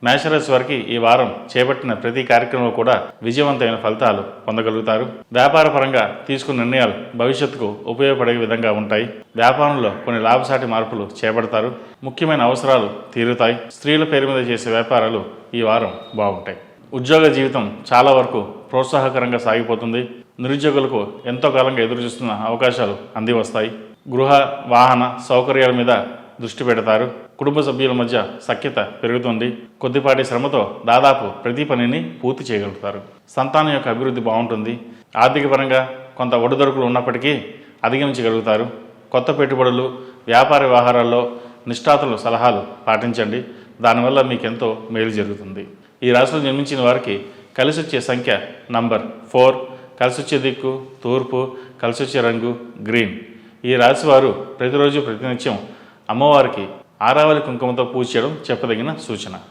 మేషరాశి వారికి ఈ వారం చేపట్టిన ప్రతి కార్యక్రమంలో కూడా విజయవంతమైన ఫలితాలు పొందగలుగుతారు. వ్యాపార పరంగా తీసుకున్న నిర్ణయాలు భవిష్యత్తుకు ఉపయోగపడే విధంగా ఉంటాయి. వ్యాపారంలో కొన్ని లాభసాటి మార్పులు చేపడతారు. ముఖ్యమైన అవసరాలు తీరుతాయి. స్త్రీల పేరు మీద చేసే వ్యాపారాలు ఈ వారం బాగుంటాయి. ఉద్యోగ జీవితం చాలా వరకు ప్రోత్సాహకరంగా సాగిపోతుంది. నిరుద్యోగులకు ఎంతో కాలంగా ఎదురుచూస్తున్న అవకాశాలు అంది వస్తాయి. గృహ వాహన సౌకర్యాల మీద దృష్టి పెడతారు. కుటుంబ సభ్యుల మధ్య సఖ్యత పెరుగుతుంది. కొద్దిపాటి శ్రమతో దాదాపు ప్రతి పనిని పూర్తి చేయగలుగుతారు. సంతానం యొక్క అభివృద్ధి బాగుంటుంది. ఆర్థిక పరంగా కొంత ఒడిదొడుకులు ఉన్నప్పటికీ అధిగమించగలుగుతారు. కొత్త పెట్టుబడులు, వ్యాపార వ్యవహారాల్లో నిష్ఠాతుల సలహాలు పాటించండి. దానివల్ల మీకెంతో మేలు జరుగుతుంది. ఈ రాశిలో జన్మించిన వారికి కలిసి వచ్చే సంఖ్య నంబర్ 4, కలిసి వచ్చే దిక్కు తూర్పు, కలిసి వచ్చే రంగు గ్రీన్. ఈ రాశి వారు ప్రతిరోజు ప్రతినిత్యం అమ్మవారికి ఆరావళి కుంకుమతో పూజ చేయడం చెప్పదగిన సూచన.